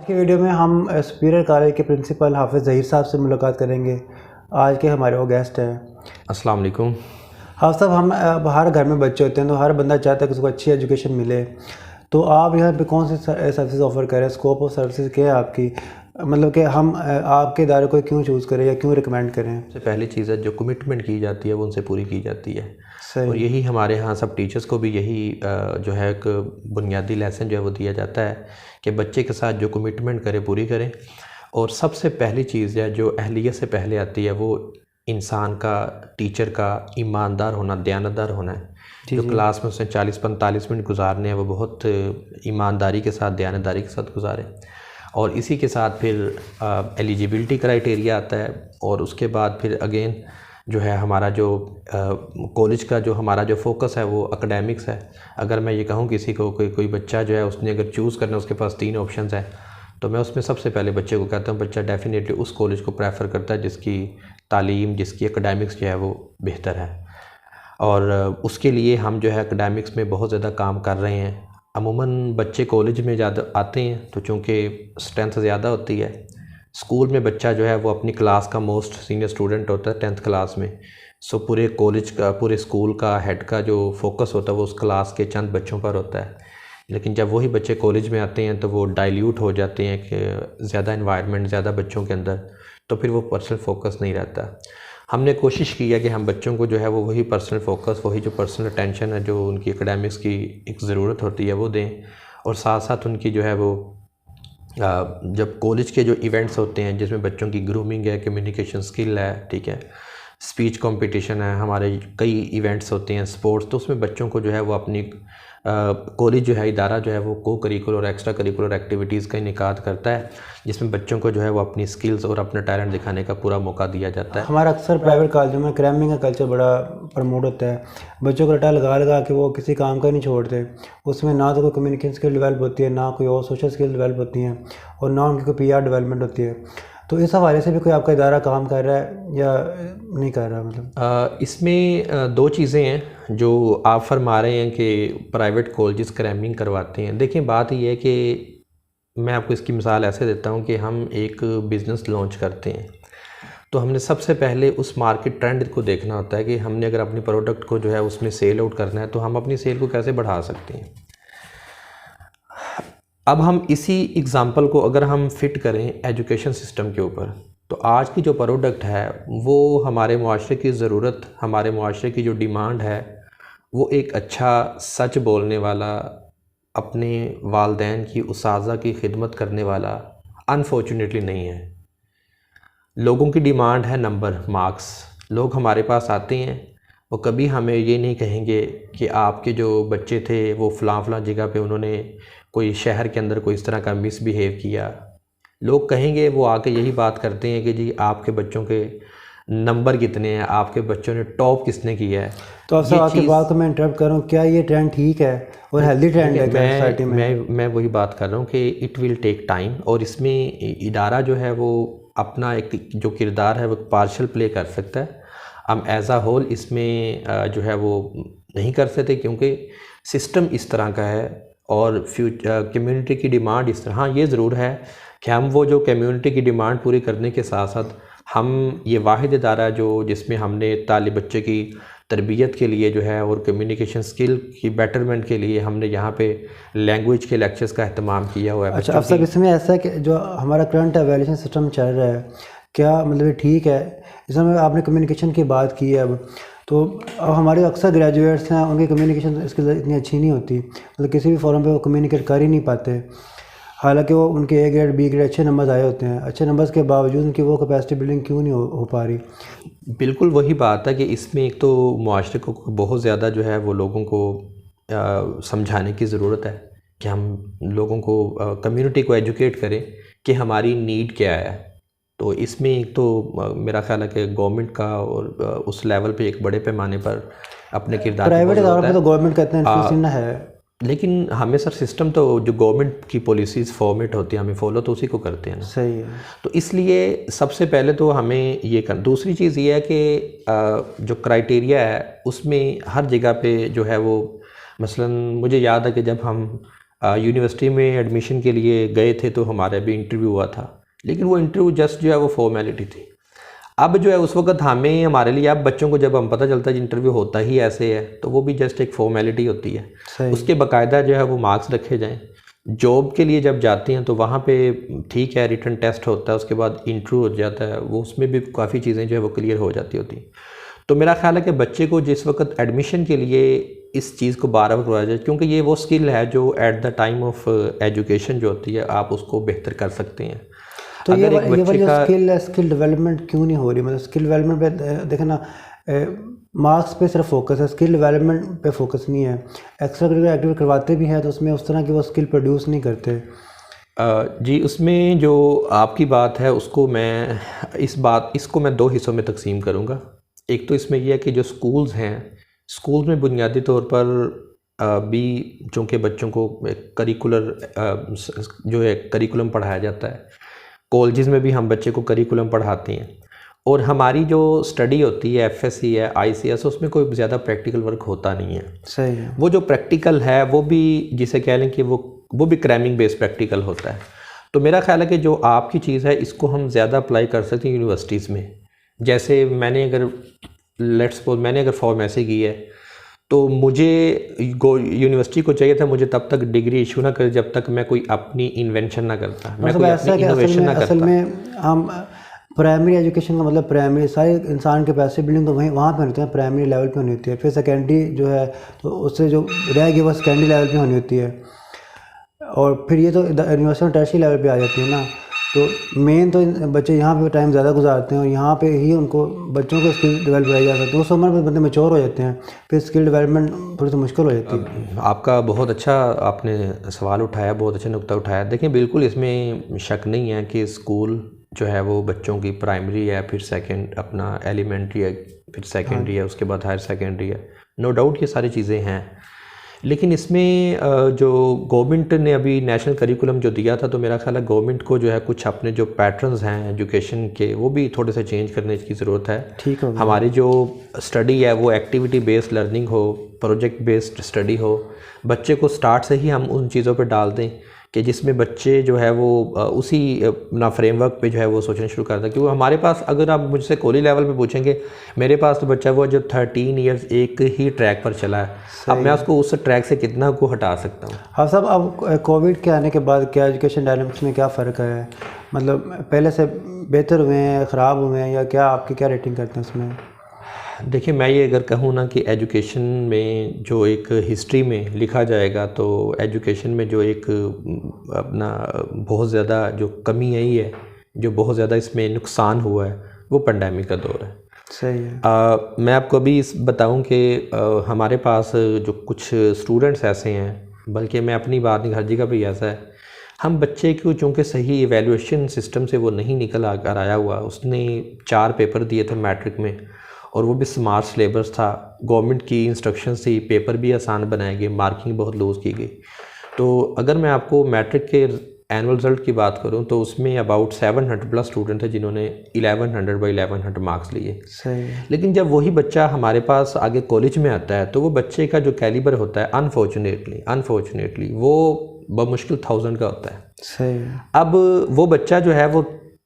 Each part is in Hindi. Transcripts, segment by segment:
आज की वीडियो में हम सुपीरियर कॉलेज के प्रिंसिपल हाफिज़ ज़हीर साहब से मुलाकात करेंगे। आज के हमारे वो गेस्ट हैं। अस्सलाम वालेकुम। हाफिज़ साहब, हम हर घर में बच्चे होते हैं तो हर बंदा चाहता है कि उसको अच्छी एजुकेशन मिले। तो आप यहाँ पे कौन सी सर्विसेज ऑफ़र करें, स्कोप ऑफ सर्विसेज क्या है आपकी, मतलब कि हम आपके इदारे को क्यों चूज़ करें या क्यों रिकमेंड करें? सबसे पहली चीज़ है जो कमिटमेंट की जाती है वो उनसे पूरी की जाती है। सही। और यही हमारे यहाँ सब टीचर्स को भी यही जो है एक बुनियादी लेसन जो है वो दिया जाता है कि बच्चे के साथ जो कमिटमेंट करे पूरी करें। और सबसे पहली चीज़ है जो अहलियत से पहले आती है वो इंसान का, टीचर का ईमानदार होना, दयानतदार होना है। जो क्लास में उसने 40-45 मिनट गुजारने हैं वो बहुत ईमानदारी के साथ, दयानतदारी के साथ गुजारे। और इसी के साथ फिर एलिजिबिलिटी क्राइटेरिया आता है। और उसके बाद फिर अगेन जो है हमारा जो कॉलेज का जो हमारा जो फोकस है वो एकेडमिक्स है। अगर मैं ये कहूँ किसी को कोई बच्चा जो है उसने अगर चूज़ करना, उसके पास 3 ऑप्शंस हैं, तो मैं उसमें सबसे पहले बच्चे को कहता हूँ बच्चा डेफिनेटली उस कॉलेज को प्रेफर करता है जिसकी तालीम, जिसकी एकेडमिक्स जो है वो बेहतर है। और उसके लिए हम जो है एकेडमिक्स में बहुत ज़्यादा काम कर रहे हैं। अमूमन बच्चे कॉलेज में ज़्यादा आते हैं तो चूँकि स्ट्रेंथ ज़्यादा होती है। स्कूल में बच्चा जो है वो अपनी क्लास का मोस्ट सीनियर स्टूडेंट होता है 10th क्लास में। सो पूरे कॉलेज का, पूरे स्कूल का हेड का जो फोकस होता है वो उस क्लास के चंद बच्चों पर होता है। लेकिन जब वही बच्चे कॉलेज में आते हैं तो वो डाइल्यूट हो जाते हैं कि ज़्यादा इन्वायरमेंट, ज़्यादा बच्चों के अंदर, तो फिर वो पर्सनल फोकस नहीं रहता। हमने कोशिश की है कि हम बच्चों को जो है वो वही पर्सनल फोकस, वही जो पर्सनल अटेंशन है जो उनकी एकेडमिक्स की एक ज़रूरत होती है वो दें। और साथ साथ उनकी जो है वो जब कॉलेज के जो इवेंट्स होते हैं जिसमें बच्चों की ग्रूमिंग है, कम्युनिकेशन स्किल है, ठीक है, स्पीच कंपटीशन है, हमारे कई इवेंट्स होते हैं, स्पोर्ट्स, तो उसमें बच्चों को जो है वो अपनी कॉलेज जो है, इदारा जो है वो को करिकुलर और एक्स्ट्रा करिकुलर एक्टिविटीज़ का इनेकाद करता है जिसमें बच्चों को जो है वो अपनी स्किल्स और अपना टैलेंट दिखाने का पूरा मौका दिया जाता है। हमारा अक्सर प्राइवेट कॉलेजों में क्रैमिंग का कल्चर बड़ा प्रमोट होता है। बच्चों को रटा लगा लगा के वो किसी काम का नहीं छोड़ते। उसमें ना तो कोई कम्युनिकेशन स्किल डेवलप होती है, ना कोई और सोशल स्किल डेवलप होती हैं, और ना उनकी कोई PR डेवलपमेंट होती है। तो इस हवाले से भी कोई आपका इदारा काम कर रहा है या नहीं कर रहा? मतलब इसमें 2 चीज़ें हैं जो आप फरमा रहे हैं कि प्राइवेट कॉलेजेस क्रैमिंग करवाते हैं। देखिए, बात ये है कि मैं आपको इसकी मिसाल ऐसे देता हूँ कि हम एक बिज़नेस लॉन्च करते हैं तो हमने सबसे पहले उस मार्केट ट्रेंड को देखना होता है कि हमने अगर अपनी प्रोडक्ट को जो है उसमें सेल आउट करना है तो हम अपनी सेल को कैसे बढ़ा सकते हैं। अब हम इसी एग्ज़ाम्पल को अगर हम फिट करें एजुकेशन सिस्टम के ऊपर, तो आज की जो प्रोडक्ट है वो हमारे मुआशरे की ज़रूरत, हमारे मुआशरे की जो डिमांड है वो एक अच्छा सच बोलने वाला, अपने वालदैन की, उसाज़ा की खिदमत करने वाला अनफॉर्चुनेटली नहीं है। लोगों की डिमांड है नंबर, मार्क्स। लोग हमारे पास आते हैं, वो कभी हमें ये नहीं कहेंगे कि आपके जो बच्चे थे वो फ़लाँ जगह पे उन्होंने कोई शहर के अंदर कोई इस तरह का मिसबिहेव किया। लोग कहेंगे, वो आके यही बात करते हैं कि जी आपके बच्चों के नंबर कितने हैं, आपके बच्चों ने टॉप किसने किया है। तो अब आपकी बात को मैं इंटरप्ट करूं, क्या ये ट्रेंड ठीक है और हेल्दी ट्रेंड है क्या सोसाइटी में? मैं वही बात कर रहा हूँ कि इट विल टेक टाइम। और इसमें इदारा जो है वो अपना एक जो किरदार है वो पार्शल प्ले कर सकता है। हम एज आ होल इसमें जो है वो नहीं कर सकते क्योंकि सिस्टम इस तरह का है और कम्युनिटी की डिमांड इस तरह। हाँ, ये ज़रूर है कि हम वो जो कम्युनिटी की डिमांड पूरी करने के साथ साथ हम ये वाहिद इदारा जो जिसमें हमने तालिब बच्चे की तरबियत के लिए जो है और कम्युनिकेशन स्किल की बेटरमेंट के लिए हमने यहाँ पे लैंग्वेज के लेक्चर्स का अहतमाम किया हुआ है। अच्छा, अब सब इसमें ऐसा है कि जो हमारा करंट एवेल्यूशन सिस्टम चल रहा है, क्या मतलब ये ठीक है? इसमें आपने कम्युनिकेशन की बात की है अब, तो अब हमारे अक्सर ग्रेजुएट्स हैं, उनकी कम्युनिकेशन स्किल इतनी अच्छी नहीं होती, मतलब किसी भी फॉरम पे वो कम्युनिकेट कर ही नहीं पाते। हालांकि वो उनके A ग्रेड B ग्रेड अच्छे नंबर्स आए होते हैं, अच्छे नंबर्स के बावजूद उनकी वो कैपेसिटी बिल्डिंग क्यों नहीं हो पा रही? बिल्कुल वही बात है कि इसमें एक तो मुआशरे को बहुत ज़्यादा जो है वो लोगों को समझाने की ज़रूरत है कि हम लोगों को कम्युनिटी को एजुकेट करें कि हमारी नीड क्या है। तो इसमें एक तो मेरा ख्याल है कि गवर्नमेंट का और उस लेवल पे एक बड़े पैमाने पर अपने किरदार प्राइवेट इदारों में तो गवर्नमेंट का इतना इन्फ्लुएंस है, लेकिन हमें सर सिस्टम तो जो गवर्नमेंट की पॉलिसीज़ फॉर्मेट होती है हमें फॉलो तो उसी को करते हैं ना। सही है। तो इसलिए सबसे पहले तो हमें ये कर, दूसरी चीज़ ये है कि जो क्राइटेरिया है उसमें हर जगह पे जो है वो, मसलन मुझे याद है कि जब हम यूनिवर्सिटी में एडमिशन के लिए गए थे तो हमारा भी इंटरव्यू हुआ था, लेकिन वो इंटरव्यू जस्ट जो है वो फॉर्मेलिटी थी। अब जो है उस वक्त हमें, हमारे लिए, अब बच्चों को जब हम पता चलता है इंटरव्यू होता ही ऐसे है, तो वो भी जस्ट एक फॉर्मेलिटी होती है। उसके बाकायदा जो है वो मार्क्स रखे जाएँ। जॉब के लिए जब जाते हैं तो वहाँ पे ठीक है, रिटन टेस्ट होता है, उसके बाद इंटरव्यू हो जाता है, वो उसमें भी काफ़ी चीज़ें जो है वो क्लियर हो जाती होती। तो मेरा ख्याल है कि बच्चे को जिस वक्त एडमिशन के लिए इस चीज़ को बार बार करवाया जाए, क्योंकि ये वो स्किल है जो at the time of education जो होती है आप उसको बेहतर कर सकते हैं। तो ये वाली जो स्किल है, स्किल डेवलपमेंट क्यों नहीं हो रही? मतलब स्किल डेवलपमेंट पे देखें ना, मार्क्स पे सिर्फ फोकस है, स्किल डेवलपमेंट पे फोकस नहीं है। एक्स्ट्रा करिकुलर एक्टिविटी करवाते भी हैं तो उसमें उस तरह की वो स्किल प्रोड्यूस नहीं करते। जी, उसमें जो आपकी बात है उसको मैं इसको मैं दो हिस्सों में तकसीम करूँगा। एक तो इसमें यह है कि जो स्कूल्स हैं, स्कूल में बुनियादी तौर पर भी चूँकि बच्चों को करिकुलर जो है करिकुलम पढ़ाया जाता है, कॉलेजेस में भी हम बच्चे को करिकुलम पढ़ाते हैं, और हमारी जो स्टडी होती है एफएससी है, आईसीएस, उसमें कोई ज़्यादा प्रैक्टिकल वर्क होता नहीं है। सही है। वो जो प्रैक्टिकल है वो भी जिसे कह लें कि वो भी क्रैमिंग बेस्ड प्रैक्टिकल होता है। तो मेरा ख्याल है कि जो आपकी चीज़ है इसको हम ज़्यादा अप्लाई कर सकते हैं यूनिवर्सिटीज़ में। जैसे मैंने अगर फार्मेसी की है तो मुझे यूनिवर्सिटी को चाहिए था मुझे तब तक डिग्री इशू ना करे जब तक मैं कोई अपनी इन्वेंशन ना करता, मैं कोई अपनी इनोवेशन ना करता। असल में हम प्राइमरी एजुकेशन का मतलब प्राइमरी सारे इंसान के पैसे बिल्डिंग तो वहाँ पे होती है, प्राइमरी लेवल पे होनी होती है। फिर सेकेंडरी जो है तो उससे जो रह गई वो सेकेंडरी लेवल पे होनी होती है, और फिर ये तो यूनिवर्सिटी में टर्शियरी लेवल पे आ जाती है ना। तो मेन तो बच्चे यहाँ पे टाइम ज़्यादा गुजारते हैं और यहाँ पे ही उनको बच्चों को स्किल डेवलप कराई जा सकती है। उस उम्र में बंदे मैच्योर हो जाते हैं, फिर स्किल डेवलपमेंट थोड़ी सी मुश्किल हो जाती है। आपका बहुत अच्छा आपने सवाल उठाया, बहुत अच्छा नुक्ता उठाया। देखिए, बिल्कुल इसमें शक नहीं है कि स्कूल जो है वो बच्चों की प्राइमरी है, फिर सेकंड अपना एलिमेंट्री है, फिर सेकेंडरी है, उसके बाद हायर सेकेंडरी है, नो डाउट ये सारी चीज़ें हैं। लेकिन इसमें जो गवर्नमेंट ने अभी नेशनल करिकुलम जो दिया था, तो मेरा ख्याल है गवर्नमेंट को जो है कुछ अपने जो पैटर्न्स हैं एजुकेशन के वो भी थोड़े से चेंज करने की ज़रूरत है। ठीक है। हमारी जो स्टडी है वो एक्टिविटी बेस्ड लर्निंग हो, प्रोजेक्ट बेस्ड स्टडी हो, बच्चे को स्टार्ट से ही हम उन चीज़ों पे डाल दें कि जिसमें बच्चे जो है वो उसी ना फ्रेमवर्क पे जो है वो सोचना शुरू कर दें। क्योंकि हमारे पास, अगर आप मुझसे कॉलेज लेवल पे पूछेंगे, मेरे पास तो बच्चा वो जो 13 इयर्स एक ही ट्रैक पर चला है, अब मैं उसको उस ट्रैक से कितना को हटा सकता हूँ। हाँ साहब, अब कोविड के आने के बाद क्या एजुकेशन डायनामिक्स में क्या फ़र्क है? मतलब पहले से बेहतर हुए हैं, ख़राब हुए हैं, या क्या आपकी क्या रेटिंग करते हैं उसमें? देखिए, मैं ये अगर कहूँ ना कि एजुकेशन में जो एक हिस्ट्री में लिखा जाएगा, तो एजुकेशन में जो एक अपना बहुत ज़्यादा जो कमी आई है, जो बहुत ज़्यादा इसमें नुकसान हुआ है, वो पेंडेमिक का दौर है। सही है। मैं आपको अभी बताऊं कि हमारे पास जो कुछ स्टूडेंट्स ऐसे हैं, बल्कि मैं अपनी बात नहीं, हर जगह पे ऐसा है, हम बच्चे को चूँकि सही इवैल्यूएशन सिस्टम से वो नहीं निकल कर आया हुआ, उसने 4 पेपर दिए थे मैट्रिक में, और वो भी स्मार्ट सिलेबस था, गवर्नमेंट की इंस्ट्रक्शन थी, पेपर भी आसान बनाए गए, मार्किंग बहुत लूज़ की गई। तो अगर मैं आपको मैट्रिक के एनुअल रिज़ल्ट की बात करूं तो उसमें अबाउट 700 प्लस स्टूडेंट थे जिन्होंने 1100 बाई 1100 मार्क्स लिए। सही। लेकिन जब वही बच्चा हमारे पास आगे कॉलेज में आता है तो वो बच्चे का जो कैलिबर होता है अनफॉर्चुनेटली वो बमुश्किल 1000 का होता है। सही। अब वो बच्चा जो है वो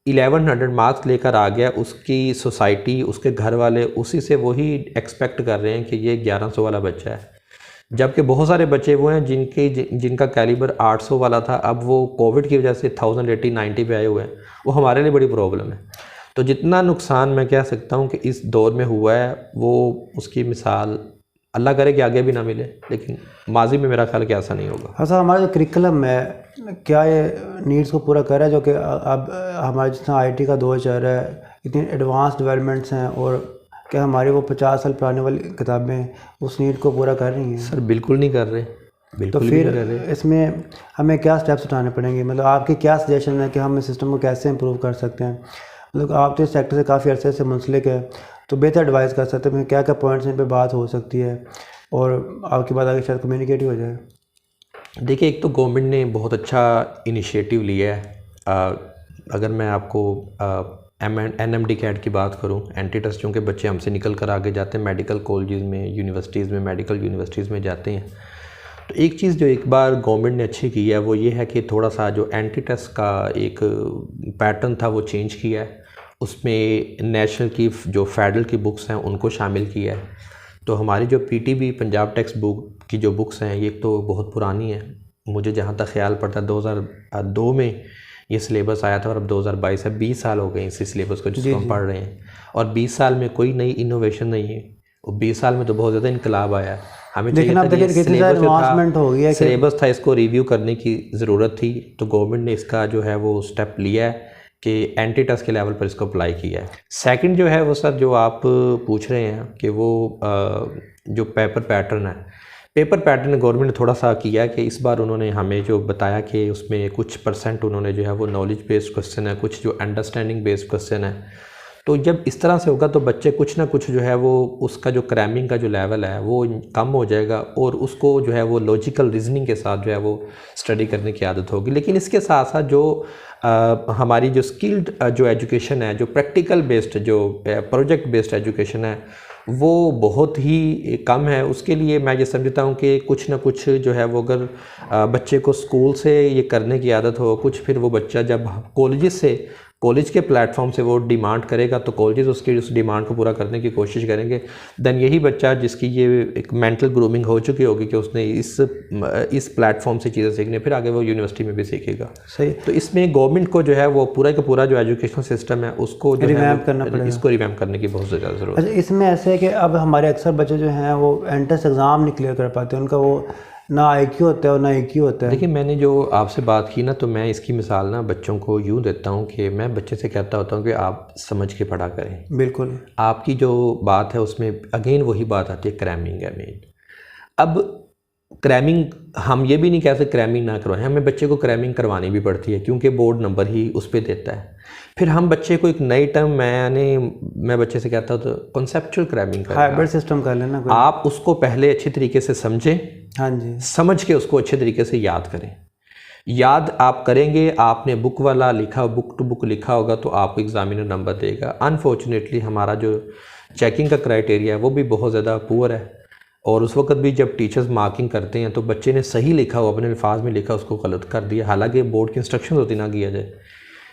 1100 मार्क्स लेकर आ गया, उसकी सोसाइटी, उसके घर वाले उसी से वही एक्सपेक्ट कर रहे हैं कि ये 1100 वाला बच्चा है, जबकि बहुत सारे बच्चे वो हैं जिनका कैलिबर 800 वाला था, अब वो कोविड की वजह से 1080, 90 पे आए हुए हैं। वो हमारे लिए बड़ी प्रॉब्लम है। तो जितना नुकसान मैं कह सकता हूँ कि इस दौर में हुआ है, वो उसकी मिसाल अल्लाह करे कि आगे भी ना मिले, लेकिन माजी में मेरा ख्याल कि ऐसा नहीं होगा। हाँ सर, हमारा जो करिकुलम है क्या ये नीड्स को पूरा कर रहा है? जो कि अब हमारे जितना आईटी का दौर चल रहा है, इतनी एडवांस डेवलपमेंट्स हैं, और क्या हमारी वो 50 साल पुराने वाली किताबें उस नीड को पूरा कर रही हैं? सर बिल्कुल नहीं कर रहे, बिल्कुल तो फिर इसमें हमें क्या स्टेप्स उठाने पड़ेंगे? मतलब आपकी क्या सजेशन है कि हम इस सिस्टम को कैसे इम्प्रूव कर सकते हैं? मतलब आप तो इस सेक्टर से काफ़ी अरसे से मुंसलिक है, तो बेहतर एडवाइस कर सकते हैं क्या क्या पॉइंट्स इन पर बात हो सकती है और आपकी बात आगे शायद कम्युनिकेटिव हो जाए। देखिए, एक तो गवर्नमेंट ने बहुत अच्छा इनिशिएटिव लिया है। अगर मैं आपको NMD कैट की बात करूं, एंटी ट्रस्ट, चूँकि बच्चे हमसे निकल कर आगे जाते हैं मेडिकल कॉलेजेस में, यूनिवर्सिटीज़ में, मेडिकल यूनिवर्सिटीज़ में जाते हैं, तो एक चीज़ जो एक बार गवर्नमेंट ने अच्छी की है वो ये है कि थोड़ा सा जो एंटी टेस्ट का एक पैटर्न था वो चेंज किया है। उसमें नेशनल की जो फेडरल की बुक्स हैं उनको शामिल किया है। तो हमारी जो पीटीबी पंजाब टेक्स्ट बुक की जो बुक्स हैं ये तो बहुत पुरानी है, मुझे जहाँ तक ख्याल पड़ता है 2002 में ये सिलेबस आया था और अब 2022 है, 20 साल हो गए इसी सिलेबस को जिसको हम पढ़ रहे हैं। और 20 साल में कोई नई इनोवेशन नहीं है, और 20 साल में तो बहुत ज़्यादा इनकलाब आया है। हमें सिलेबस था, इसको रिव्यू करने की ज़रूरत थी, तो गवर्नमेंट ने इसका जो है वो स्टेप लिया है कि एंटी टेस्ट के लेवल पर इसको अप्लाई किया है। सेकंड जो है वो सर जो आप पूछ रहे हैं कि वो जो पेपर पैटर्न है, पेपर पैटर्न गवर्नमेंट ने थोड़ा सा किया कि इस बार उन्होंने हमें जो बताया कि उसमें कुछ परसेंट उन्होंने जो है वो नॉलेज बेस्ड क्वेश्चन है, कुछ जो अंडरस्टैंडिंग बेस्ड क्वेश्चन है। तो जब इस तरह से होगा तो बच्चे कुछ ना कुछ जो है वो उसका जो क्रैमिंग का जो लेवल है वो कम हो जाएगा और उसको जो है वो लॉजिकल रीजनिंग के साथ जो है वो स्टडी करने की आदत होगी। लेकिन इसके साथ साथ जो हमारी जो स्किल्ड जो एजुकेशन है, जो प्रैक्टिकल बेस्ड जो प्रोजेक्ट बेस्ड एजुकेशन है वो बहुत ही कम है। उसके लिए मैं ये समझता हूँ कि कुछ ना कुछ जो है वो अगर बच्चे को स्कूल से ये करने की आदत हो, कुछ फिर वो बच्चा जब कॉलेज के प्लेटफॉर्म से वो डिमांड करेगा तो कॉलेजेस उसकी उस डिमांड को पूरा करने की कोशिश करेंगे। देन यही बच्चा जिसकी ये एक मेंटल ग्रूमिंग हो चुकी होगी कि उसने इस प्लेटफॉर्म से चीज़ें सीखने, फिर आगे वो यूनिवर्सिटी में भी सीखेगा। सही। तो इसमें गवर्नमेंट को जो है वो पूरा का पूरा जो एजुकेशन सिस्टम है उसको रिवैम्प करना पड़ेगा, इसको रिवैम्प करने की बहुत ज़्यादा ज़रूरत है। अच्छा, इसमें ऐसे है कि अब हमारे अक्सर बच्चे जो हैं वो एंट्रेंस एग्ज़ाम नहीं क्लियर कर पाते, उनका वो ना IQ होता है और ना EQ होता है। देखिए मैंने जो आपसे बात की ना, तो मैं इसकी मिसाल ना बच्चों को यूँ देता हूँ कि मैं बच्चे से कहता होता हूँ कि आप समझ के पढ़ा करें। बिल्कुल। आपकी जो बात है उसमें अगेन वही बात आती है, क्रैमिंग है मेन। अब क्रैमिंग हम ये भी नहीं कह सकते क्रैमिंग ना करवाएं, हमें बच्चे को क्रैमिंग करवानी भी पड़ती है क्योंकि बोर्ड नंबर ही उस पर देता है। फिर हम बच्चे को एक नई टर्म मैं बच्चे से कहता हूँ तो कॉन्सेप्चुअल क्रैमिंग करें, हाइब्रिड सिस्टम कर लेना। आप उसको पहले अच्छी तरीके से समझें, हाँ जी, समझ के उसको अच्छे तरीके से याद करें। याद आप करेंगे, आपने बुक वाला लिखा, बुक टू बुक लिखा होगा तो आपको एग्जामिनर नंबर देगा। अनफॉर्चुनेटली हमारा जो चेकिंग का क्राइटेरिया है वो भी बहुत ज़्यादा पुअर है, और उस वक्त भी जब टीचर्स मार्किंग करते हैं तो बच्चे ने सही लिखा हो, अपने अल्फाज में लिखा, उसको गलत कर दिया। हालांकि बोर्ड की इंस्ट्रक्शन होती ना किया जाए,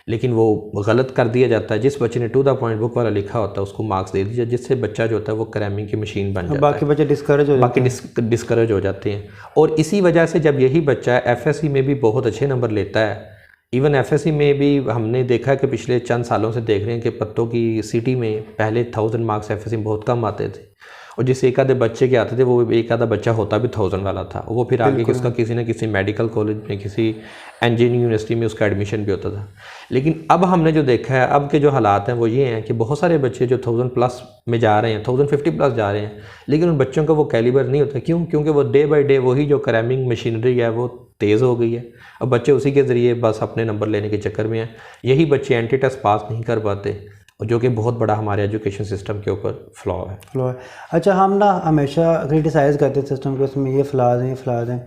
लेकिन वो गलत कर दिया जाता है। जिस बच्चे ने टू द पॉइंट बुक वाला लिखा होता है उसको मार्क्स दे दीजिए, जिससे बच्चा जो होता है वो क्रैमिंग की मशीन बन जाता है। बाकी बच्चे डिस्करेज हो जाते हैं। और इसी वजह से जब यही बच्चा FSC में भी बहुत अच्छे नंबर लेता है, इवन FSC में भी हमने देखा कि पिछले चंद सालों से देख रहे हैं कि पत्तों की सिटी में पहले 1000 मार्क्स FSC में बहुत कम आते थे, और जिस एक आधे बच्चे के आते थे वो एक आधा बच्चा होता भी 1000 वाला था, वो फिर आगे उसका किसी न किसी मेडिकल कॉलेज में, किसी इंजीनियरिंग यूनिवर्सिटी में उसका एडमिशन भी होता था। लेकिन अब हमने जो देखा है, अब के जो हालात हैं वो ये हैं कि बहुत सारे बच्चे जो 1000 प्लस में जा रहे हैं, 1050 प्लस जा रहे हैं, लेकिन उन बच्चों का वो कैलिबर नहीं होता। क्यों? क्योंकि वो डे बाई डे वही जो क्रैमिंग मशीनरी है वो तेज़ हो गई है। अब बच्चे उसी के ज़रिए बस अपने नंबर लेने के चक्कर में हैं। यही बच्चे एंटी टेस्ट पास नहीं कर पाते, जो कि बहुत बड़ा हमारे एजुकेशन सिस्टम के ऊपर फ्लॉ है। अच्छा, हम ना हमेशा क्रिटिसाइज़ करते हैं सिस्टम को, इसमें ये फ्लॉज हैं,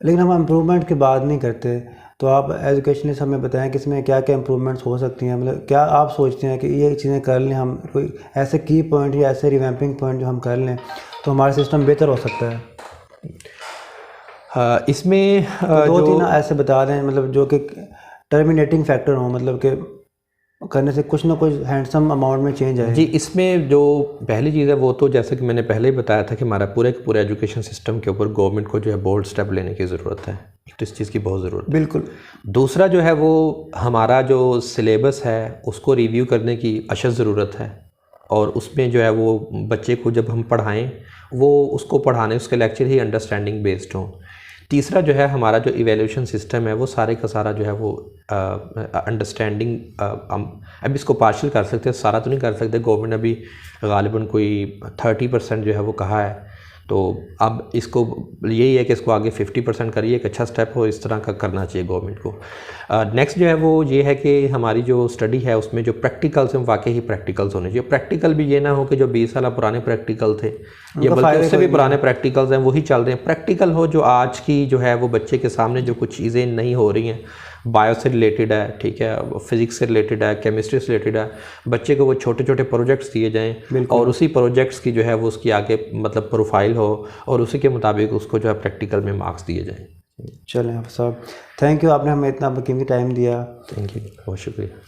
लेकिन हम इम्प्रूवमेंट की बात नहीं करते। तो आप एजुकेशनिस्ट हमें बताएं कि इसमें क्या क्या इम्प्रूवमेंट्स हो सकती हैं, मतलब क्या आप सोचते हैं कि ये चीज़ें कर लें हम, कोई ऐसे की पॉइंट या ऐसे रिवैम्पिंग पॉइंट जो हम कर लें तो हमारा सिस्टम बेहतर हो सकता है? इसमें दो तीन ऐसे बता दें, मतलब जो कि टर्मिनेटिंग फैक्टर हो, मतलब कि करने से कुछ ना कुछ हैंडसम अमाउंट में चेंज आए। जी, इसमें जो पहली चीज़ है वो तो जैसे कि मैंने पहले ही बताया था कि हमारा पूरे एजुकेशन सिस्टम के ऊपर गवर्नमेंट को जो है बोल्ड स्टेप लेने की ज़रूरत है। तो इस चीज़ की बहुत ज़रूरत है। बिल्कुल। दूसरा जो है वो हमारा जो सिलेबस है उसको रिव्यू करने की अशद ज़रूरत है, और उसमें जो है वो बच्चे को जब हम पढ़ाएँ वो उसको पढ़ाने, उसके लेक्चर ही अंडरस्टैंडिंग बेस्ड हों। तीसरा जो है हमारा जो इवैल्यूएशन सिस्टम है वो सारे का सारा जो है वो अंडरस्टैंडिंग, अब इसको पार्शियल कर सकते हैं, सारा तो नहीं कर सकते। गवर्नमेंट ने अभी गालिबन कोई 30% जो है वो कहा है, तो अब इसको यही है कि इसको आगे 50% करिए, एक अच्छा स्टेप हो, इस तरह का करना चाहिए गवर्नमेंट को। नेक्स्ट जो है वो ये है कि हमारी जो स्टडी है उसमें जो प्रैक्टिकल्स हैं वाकई ही प्रैक्टिकल्स होने चाहिए। प्रैक्टिकल भी ये ना हो कि जो 20 साल पुराने प्रैक्टिकल थे या बल्कि उससे भी पुराने प्रैक्टिकल्स हैं वही चल रहे हैं। प्रैक्टिकल हो जो आज की जो है वो बच्चे के सामने जो कुछ चीज़ें नहीं हो रही हैं बायो से रिलेटेड है, ठीक है, फिज़िक्स से रिलेटेड है, केमिस्ट्री से रिलेटेड है, बच्चे को वो छोटे छोटे प्रोजेक्ट्स दिए जाएं और उसी प्रोजेक्ट्स की जो है वो उसकी आगे मतलब प्रोफाइल हो और उसी के मुताबिक उसको जो है प्रैक्टिकल में मार्क्स दिए जाएं। चलें साहब, थैंक यू, आपने हमें इतना कीमती टाइम दिया। थैंक यू, बहुत शुक्रिया।